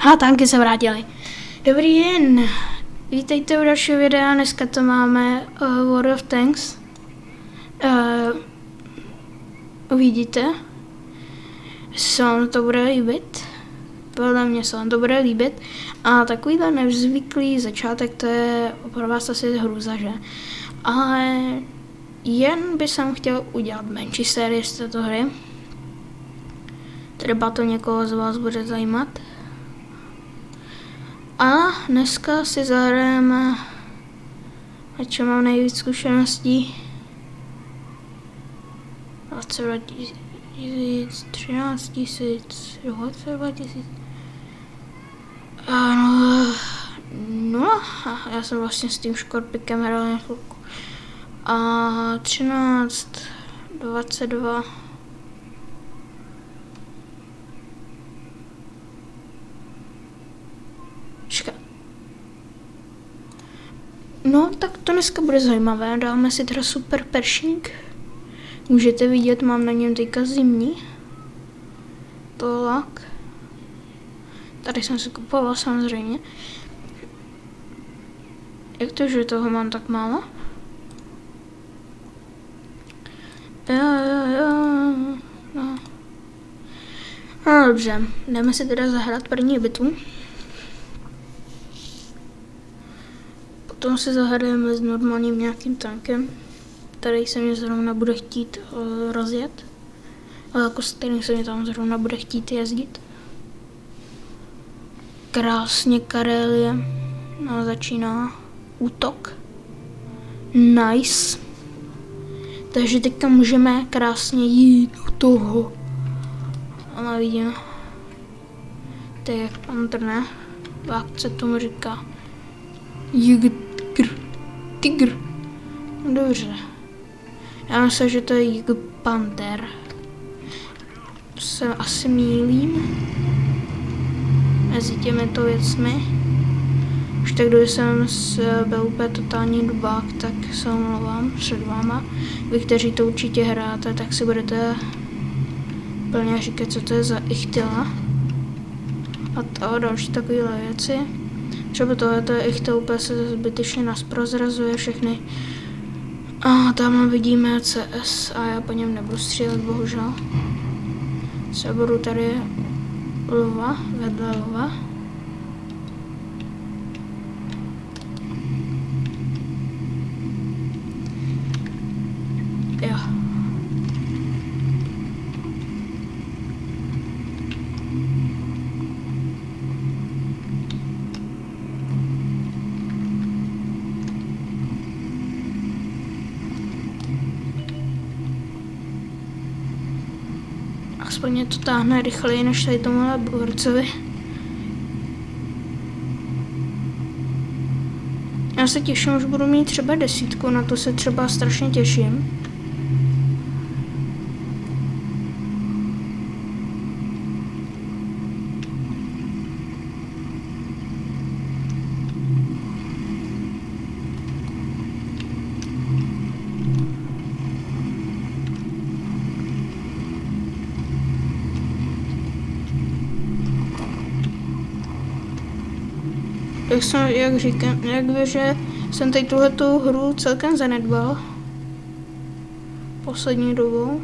Tanky se vrátily. Dobrý den. Vítejte u dalšího videa. Dneska to máme World of Tanks. Uvidíte. Se vám to bude líbit. Podle mě se vám to bude líbit. A takovýhle nevzvyklý začátek, to je pro vás asi hrůza, že? Ale jen bych jsem chtěl udělat menší sérii z této hry. Třeba to někoho z vás bude zajímat. A dneska si zahrajeme, a čo mám nejvíc zkušeností, 20 000, 13 000, 22 000. No, já jsem vlastně s tím škorpikem hrál na chvilku. A 13, 22. No, tak to dneska bude zajímavé. Dáme si teda super Pershing. Můžete vidět, mám na něm teďka zimní. To lak. Tady jsem si kupoval samozřejmě. Jak to, že toho mám tak málo? No. No dobře, jdeme si teda zahrát první bitvu. Potom se zahrajeme s normálním nějakým tankem, který se mě zrovna bude chtít rozjet, ale jako s kterým se mě tam zrovna bude chtít jezdit. Krásně Karelie, no, začíná útok. Nice. Takže teďka můžeme krásně jít do toho. Ale vidíme. To je patrné. Jak se tomu říká? Tygr. Dobře. Já myslím, že to je Panther. Se asi mýlím mezi těmito věcmi. Už tak, když jsem byl úplně totální dubák, tak se omlouvám před váma. Vy, kteří to určitě hráte, tak si budete plně říkat, co to je za ichtyla. A to další takové věci. Třeba tohleto je ichtyl, úplně se zbytečně nás prozrazuje všechny. A tam vidíme CS a já po něm nebudu střílet, bohužel. Se budu tady lva, vedle lva. Jo. Aspoň mě to táhne rychleji než tady tomuhle borcovi. Já se těším, už budu mít třeba 10, na to se třeba strašně těším. Jak víš, že jsem tady tuhletu hru celkem zanedbal poslední dobou.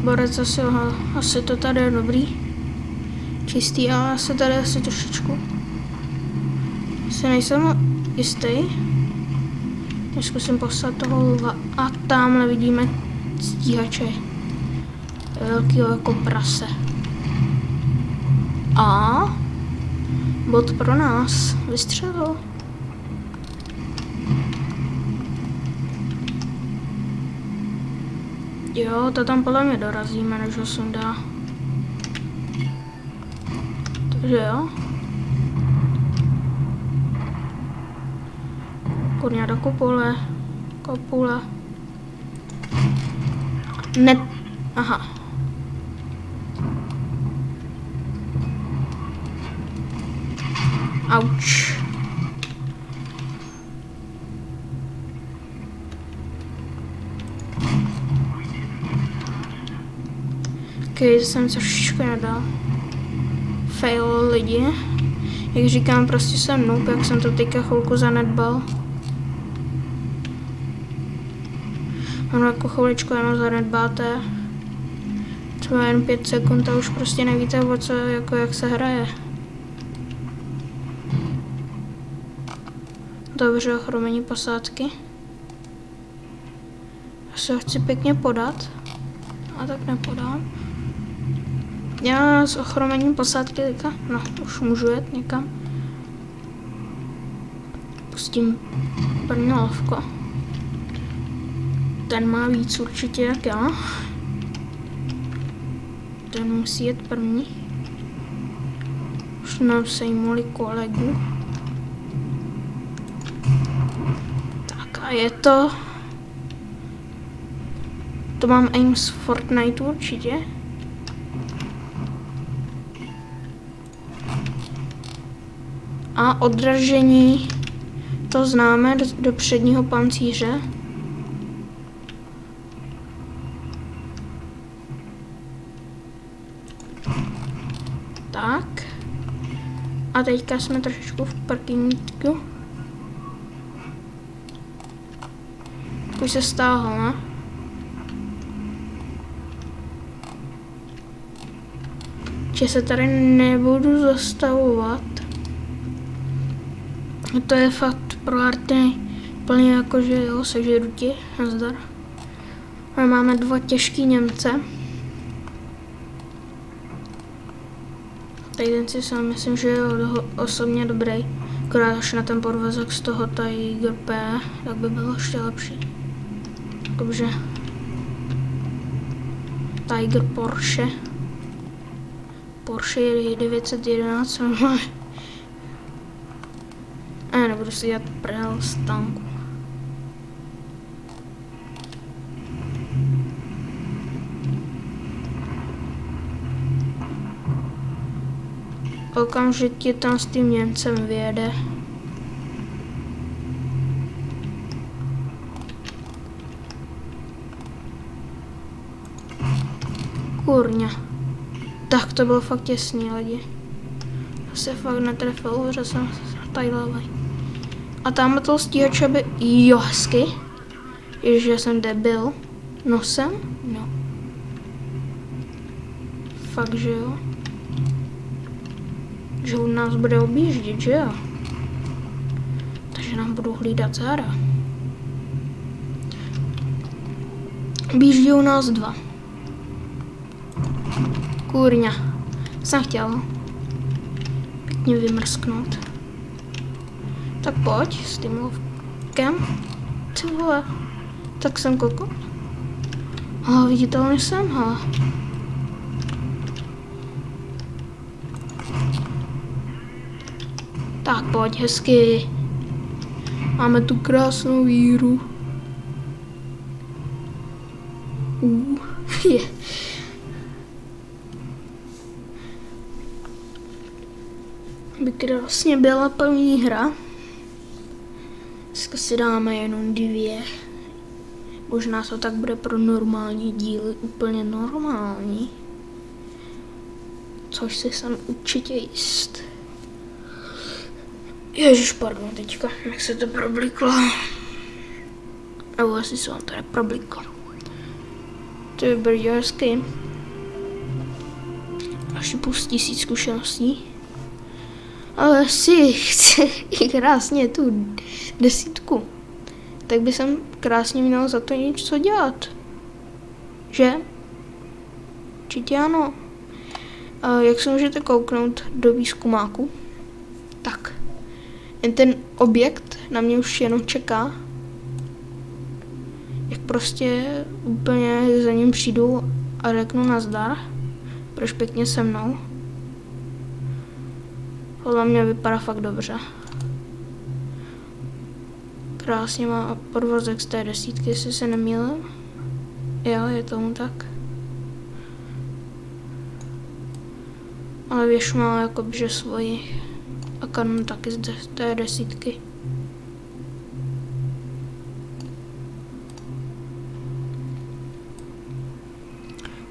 Borec asi to tady je dobrý, čistý, ale asi tady asi trošičku si nejsem jistý. Zkusím poslat toho lva a tamhle vidíme stíhače velkýho jako prase. A bot pro nás vystřelil. Jo, to tam podle mě dorazíme, než ho sundá. Takže jo. Kurňa do kopule. Ne. Aha. Auč. Počkej, jsem trošičku nedal. Fail lidi. Jak říkám, prostě jsem noob, jak jsem to teďka chvilku zanedbal. Ono jako chviličku jenom zanedbáte. Třeba jen 5 sekund a už prostě nevíte, o co, jako jak se hraje. Dobře, ochromení posádky. Já se ho chci pěkně podat. A tak nepodám. Já s ochromením posádky teďka, no, už můžu jet někam. Pustím první lavko. Ten má víc určitě jak já. Ten musí jet první. Už nám sejmuli kolegu. Tak a je to... To mám aim z Fortnite určitě. A odražení, to známe do předního pancíře. Tak. A teďka jsme trošičku v parkingku. Už se stáhl, ne? Že se tady nebudu zastavovat. To je fakt pro arty plně jakože jo, sežeru ti, nazdar. A máme 2 těžký Němce. Tady ten si sám myslím, že je osobně dobrý. Akorát až na ten podvozek z toho Tiger P, tak by bylo ještě lepší. Takže Tiger Porsche. Porsche 911 nebudu si dělat prdel z tanku. Okamžitě tam s tím Němcem vyjede. Kurňa. Tak to bylo fakt těsný, lidi. To se fakt netrefil, že jsem tajlovej. A tamhle toho stíhače by... Jo, hezky. Ježiš, jsem debil. Nosem? No. Fakt, že jo. Že u nás bude objíždět, že jo. Takže nám budou hlídat záda. Objíždí u nás 2. Kurňa. Jsem chtěl pěkně vymrsknout. Tak pojď s tím lovkem. Ty vole. Tak jsem kokot. Ale viditelný jsem, hele. Tak pojď, hezky. Máme tu krásnou víru. Je. By krásně byla první hra. Dneska si dáme jenom 2. Možná to tak bude pro normální díly úplně normální. Což si jsem určitě jist. Ježiš, pardon, teďka, jak se to probliklo. Nebo asi se vám to neprobliklo. To je brdě hezky. Až plus 1000 zkušeností. Ale si chce i krásně tu 10, tak by jsem krásně měl za to něco dělat. Že? Určitě ano. Jak se můžete kouknout do výzkumáku, tak jen ten objekt na mě už jenom čeká. Jak prostě úplně za ním přijdu a řeknu nazdar, proč pěkně se mnou. Podle mě vypadá fakt dobře. Krásně má podvozek z té 10, jestli se nemýlím. Jo, je tomu tak. Ale věž má jakoby svoji a kanon taky z té 10.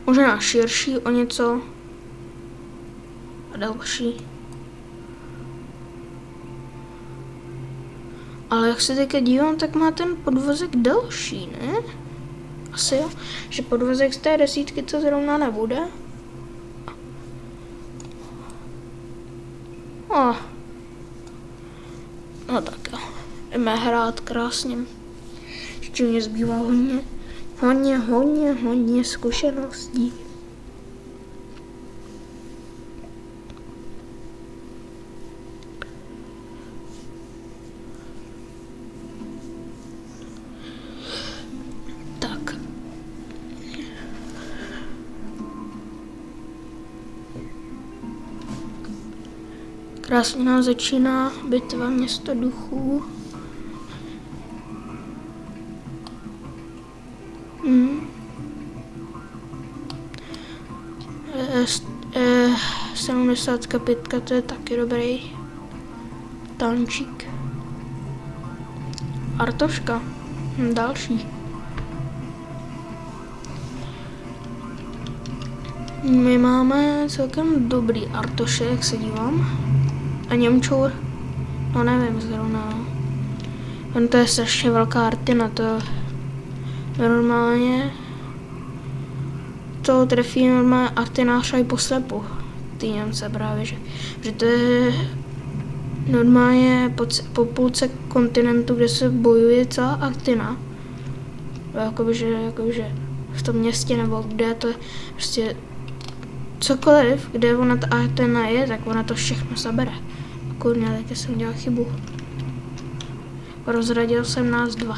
možná širší o něco a další. Ale jak se teďka dívám, tak má ten podvozek delší, ne? Asi jo, že podvozek z té 10 to zrovna nebude. No tak jo, jdeme hrát krásně. Ještě mě zbývá hodně zkušeností. Tak. Krásně nám začíná bitva město duchů. Hmm. 75, to je taky dobrý tančík. Artoška, další. My máme celkem dobrý artoše, jak se dívám. A Němčur, no nevím zrovna. To je strašně velká artina, to normálně to trefí normálně artinář i poslepu. Ty Němce právě, že to je normálně po půlce kontinentu, kde se bojuje celá artina. Jakože v tom městě nebo kde to je prostě cokoliv, kde ona ta artina je, tak ona to všechno zabere. Kurňa, teď jsem dělal chybu. Rozradil jsem nás dva.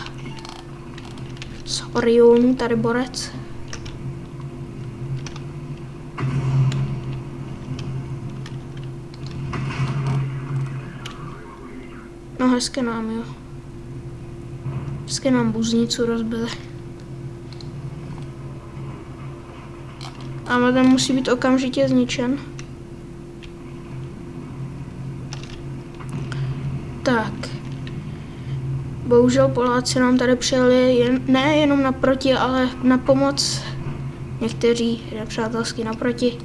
Z Orionu tady borec. No hezky nám, jo. Hezky nám buznicu rozbili. Ale ten musí být okamžitě zničen. Tak. Bohužel Poláci nám tady přijeli ne jenom naproti, ale na pomoc. Někteří nepřátelsky naproti.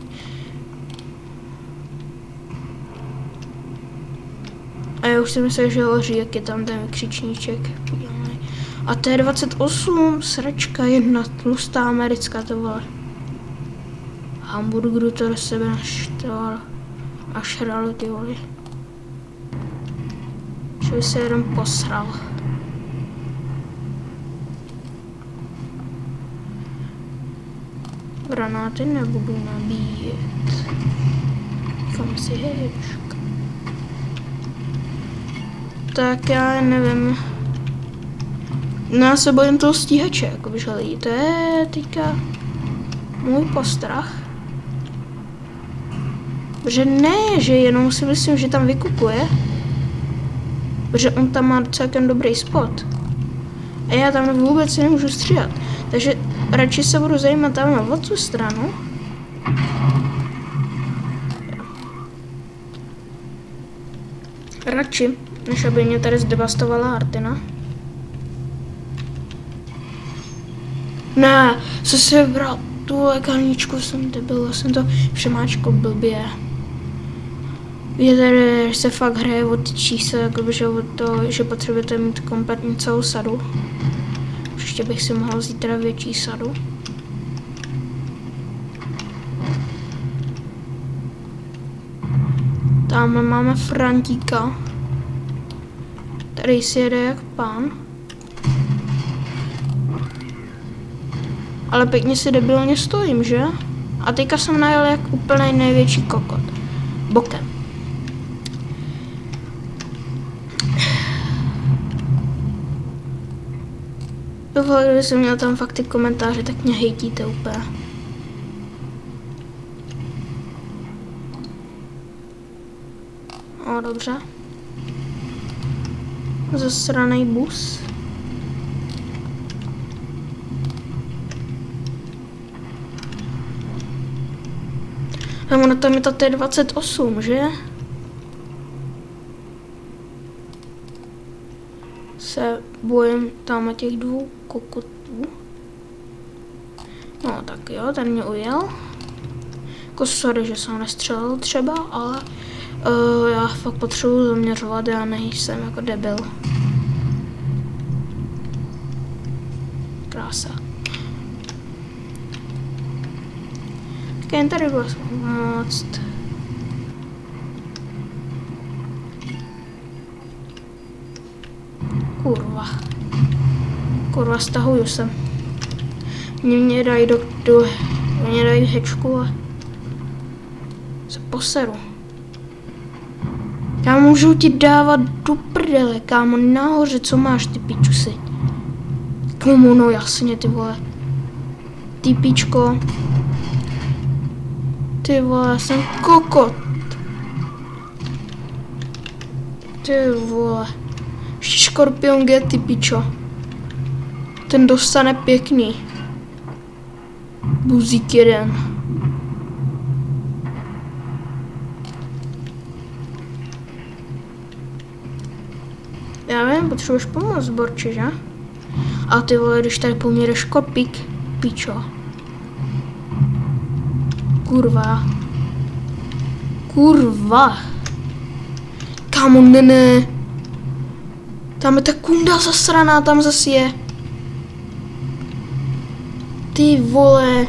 A já už si myslím, že hoří, jak je tam ten křičníček. A T28, sračka jedna, tlustá americká, to vole. Hamburgeru to do sebe naštval. A šralo, ty vole. Že by se jeden posral. Granáty nebudu nabíjet. Kam si hečka. Tak já nevím. No já se bojím toho stíhače, jakoby lidi. To je teďka můj postrach. Protože ne, že jenom si myslím, že tam vykukuje. Protože on tam má celkem dobrý spot. A já tam vůbec nemůžu stříhat. Takže radši se budu zajímat tam na tu stranu. Radši, než aby mě tady zdevastovala artina. Ne, co si vybral tu lékárničku, jsem debil, jsem to přemáčkal blbě. Je tady, že se fakt hraje o ty čísla, jakože o to, že potřebujete mít kompletní celou sadu. Ještě bych si mohl vzít teda větší sadu. Tam máme Frantíka. Tady si jede jak pán. Ale pěkně si debilně stojím, že? A teďka jsem najel jak úplně největší kokot. Bokem. Doufám, kdyby jsem měl tam fakt ty komentáře, tak mě hejtíte úplně. O, dobře. Zasranej bus. A ono tam je to T28, že? Se bojím tam těch dvou kokotů. No tak. tak jo, ten mě ujel. Jako sorry, že jsem nestřelil třeba, ale já fakt potřebuji zaměřovat, já nejsem jako debil. Krása. Tak jen tady bylo moc. Kurva, stahuju se. Mě dají mě dají hečku a se poseru. Já můžu ti dávat do prdele, kámo, nahoře, co máš, ty pičusy. Komu, no jasně, ty vole. Ty pičko. Ty vole, jsem kokot. Ty vole. Ještě škorpion G, ty pičo. Ten dostane pěkný. Buzík jeden. Já vím, potřebuješ pomoc, borče, že? A ty vole, když tady po mně jde škorpík, pičo. Kurva. Kámo, ne. Tam je ta kunda zasraná, tam zase je. Ty vole.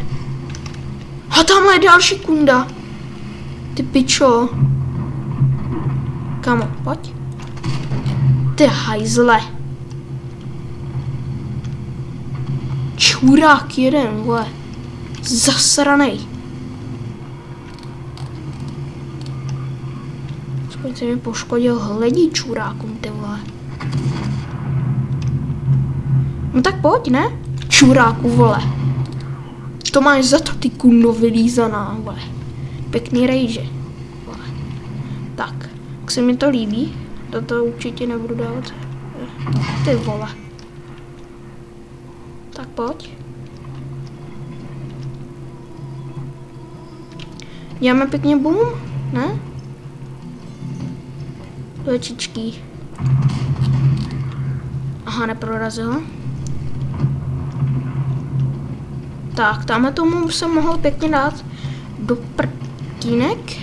A tamhle je další kunda. Ty pičo. Kámo, pojď. Ty hajzle. Čurák jeden, vole. Zasranej. Skoro mi poškodil hledí čurákům, ty vole. No tak pojď, ne? Čuráku, vole. To máš za to, ty kundo vylízaná, vole. Pěkný rejže, vole. Tak, jak se mi to líbí, toto určitě nebudu dávat. Ty vole. Tak pojď. Děláme pěkně boom, ne? Lečičky. Aha, neprorazil. Tak, tamhle tomu jsem mohl pěkně dát do prtínek.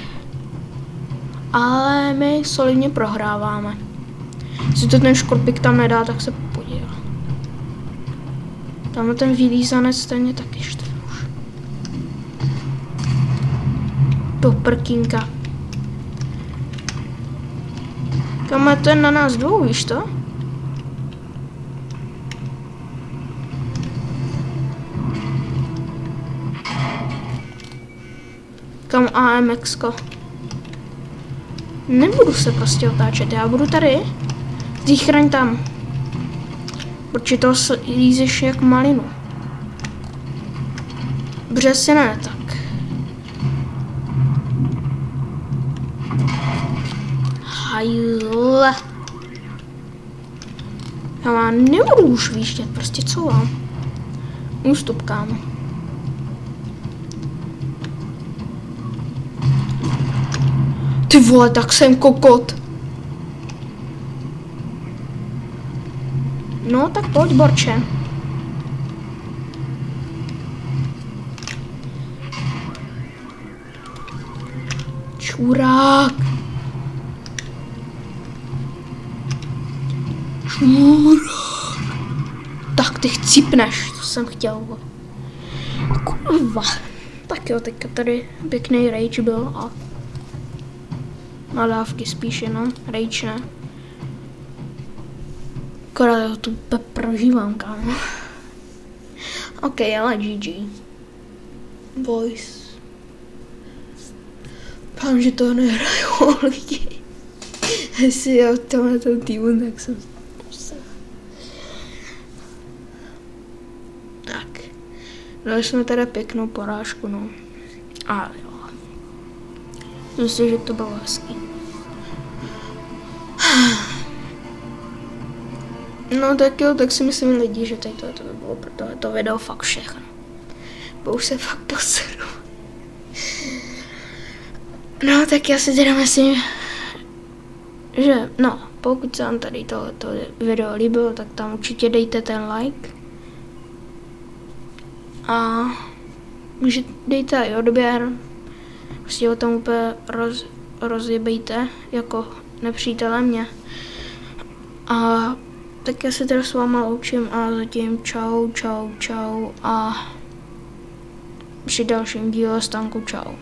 Ale my solidně prohráváme. Jestli to ten škorpík tam nedá, tak se podívá. Tamhle ten vylízanec stejně taky štve už. Do prkínka. Kam je ten na nás dvou, víš to? Kam AMX-ko? Nebudu se prostě otáčet, já budu tady. Ty chraň tam. Protože to lízeš jak malinu. Břesně ne, tak. Hajle. Já vám nebudu už výštět, prostě co vám? Ústup, kámo. Ty vole, tak jsem kokot. No, tak pojď, borče. Čurák. Tak ty chcípneš, to jsem chtěl. Kurva. Tak jo, teďka tady pěkný rage byl a nadávky spíše, no. Rage ne. Akorát já tu prožívám, kámo. OK, ale GG. Boys. Pám, že to nehrajou lidi. Jestli já v tomhle týmu, tak jsem posel. Tak. Dali jsme teda pěknou porážku, no. Ale jo. Myslím, že to bylo hezký. No tak jo, tak si myslím lidi, že tady to by bylo pro tohleto video fakt všechno. Bo už se fakt poseru. No tak já si teda myslím, že no, pokud se vám tady tohleto video líbilo, tak tam určitě dejte ten like. A dejte i odběr, prostě o tom úplně rozjebejte jako nepřítele mě. A tak já se teda s váma loučím a zatím čau a při dalším díle Stanku čau.